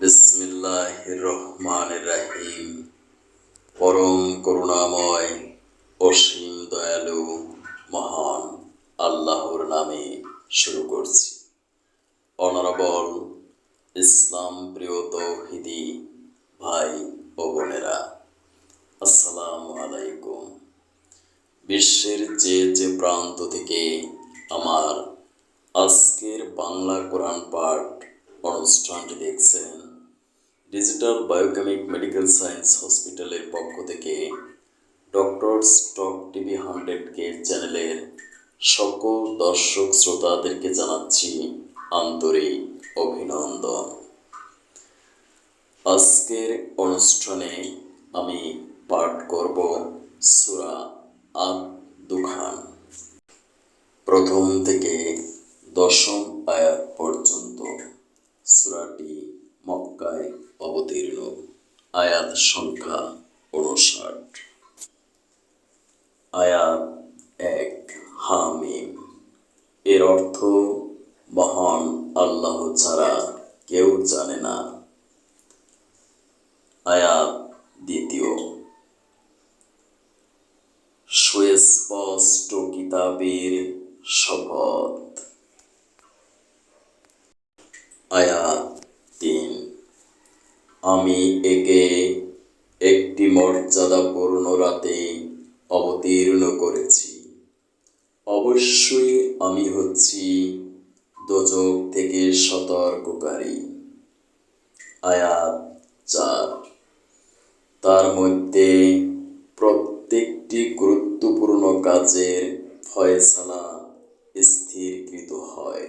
বিসমিল্লাহির রহমানির রহিম। পরম করুণাময়, অসীম দয়ালু, মহান আল্লাহর নামে শুরু করছি। অনারেবল ইসলাম প্রিয় তৌহিদি ভাই ও বোনেরা, আসসালামু আলাইকুম। বিশ্বের যে যে প্রান্ত থেকে আমার আজকের বাংলা কোরআন পাঠ অনুষ্ঠানটি দেখছেন, ডিজিটাল বায়োকেমিক মেডিকেল সায়েন্স হসপিটালের পক্ষ থেকে ডক্টরস টক টিভি 100K চ্যানেলের সকল দর্শক শ্রোতাদেরকে জানাচ্ছি আন্তরিক অভিনন্দন। আজকের অনুষ্ঠানে আমি পাঠ করব সূরা আদ-দুখান, প্রথম থেকে 10ম আয়াত পর্যন্ত। সূরাটি মক্কায় অবতীর্ণ, আয়াত সংখ্যা 59। আয়াত 1, হামিম। এর অর্থ মহান আল্লাহ ছাড়া কেউ জানে না। আয়াত 2, সুস্পষ্ট কিতাবের শপথ। আয়াত 3, আমি একে একটি মর্যাদাপূর্ণ রাতে অবতীর্ণ করেছি। অবশ্যই আমি হচ্ছি দোজখ থেকে সতর্ককারী। আয়াত 4, তার মধ্যে প্রত্যেকটি গুরুত্বপূর্ণ কাজের ফয়সালা স্থিরকৃত হয়।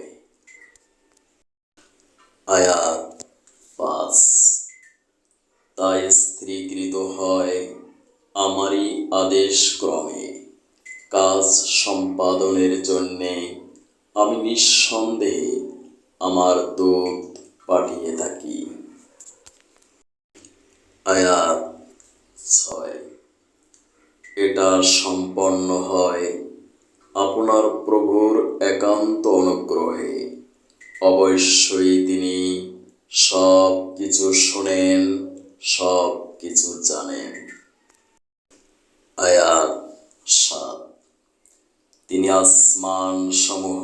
আয়াত 5, তাই স্থিরীকৃত হয় আমারই আদেশ ক্রমে। কাজ সম্পাদনের জন্যে আমি নিঃসন্দেহে আমার দূত পাঠিয়ে থাকি। আয়াত 6, এটা সম্পন্ন হয় আপনার প্রভুর একান্ত অনুগ্রহে। অবশ্যই তিনি সব কিছু শোনেন, সব কিছু জানেন। আয়াত 7, তিনি আসমান সমূহ,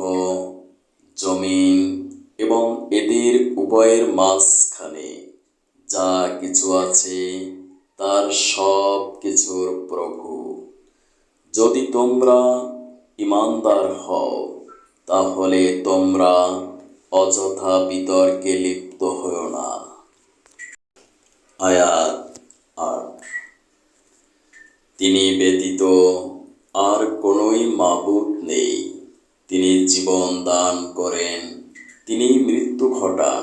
জমিন এবং এদের উভয়ের মাঝখানে যা কিছু আছে তার সব কিছুর প্রভু। যদি তোমরা ঈমানদার হও তাহলে তোমরা অযথা বিতর্কে লিপ্ত হও না। আয়াত 8, তিনি ব্যতীত আর কোনোই মাবুদ নেই। তিনি জীবন দান করেন, তিনি মৃত্যু ঘটান।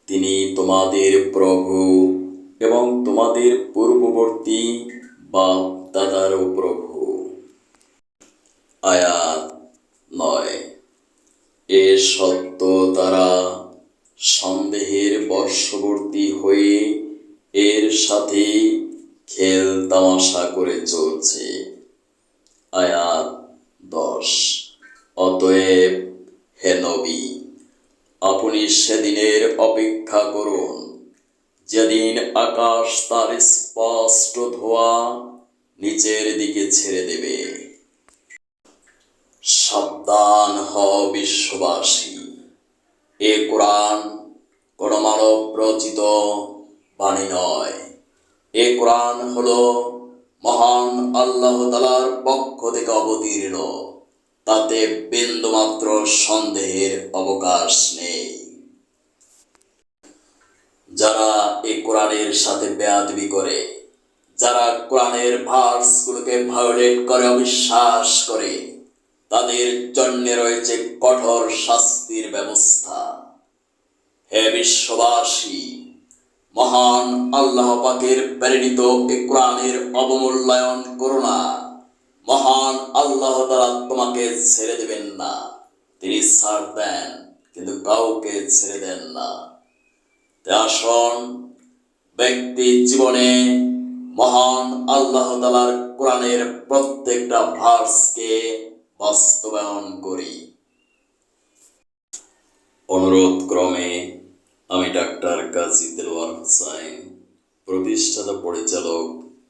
তিনি তোমাদের প্রভু এবং তোমাদের পূর্ববর্তী বাপ দাদারও প্রভু। আয়াত 9, এ সত্য তারা সন্দেহের বর্ষবর্তী হয়ে এর সাথে খেল তামাশা করে চলছে। আয়াত 10, অতএব হে নবী, আপনি সেদিনের অপেক্ষা করুন যেদিন আকাশ তার স্পষ্ট ধোঁয়া নিচের দিকে ছেড়ে দেবে। সাবধান হও বিশ্ববাসী, এ কোরআন কোনো মানব রচিত বাণী নয়। এ কোরআন হলো মহান আল্লাহ তাআলার পক্ষ থেকে অবতীর্ণ, তাতে বিন্দুমাত্র সন্দেহের অবকাশ নেই। যারা এই কোরআনের সাথে বেয়াদবি করে, যারা কোরআনের ভার্সগুলোকে ভায়োলেট করে, অবিশ্বাস করে, তাদের জন্য রয়েছে কঠোর শাস্তির ব্যবস্থা। হে বিশ্ববাসী, মহান আল্লাহ পাকের প্রেরিত এই কোরআনের অবমূল্যায়ন করো না। মহান আল্লাহ তাআলা তোমাকে ছেড়ে দেবেন না। তিনি ছাড় দেন কিন্তু কাউকে ছেড়ে দেন না। আসুন ব্যক্তি জীবনে মহান আল্লাহ তাআলার কোরআনের প্রত্যেকটা ভার্সকে বাস্তবায়ন করি। অনুরোধ ক্রমে আমি ডাক্তার কাজী দেলোয়ার হোসাইন, প্রতিষ্ঠাতা পরিচালক,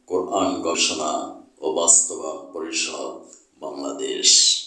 কোরআন গবেষণা ও বাস্তবায়ন পরিষদ, বাংলাদেশ।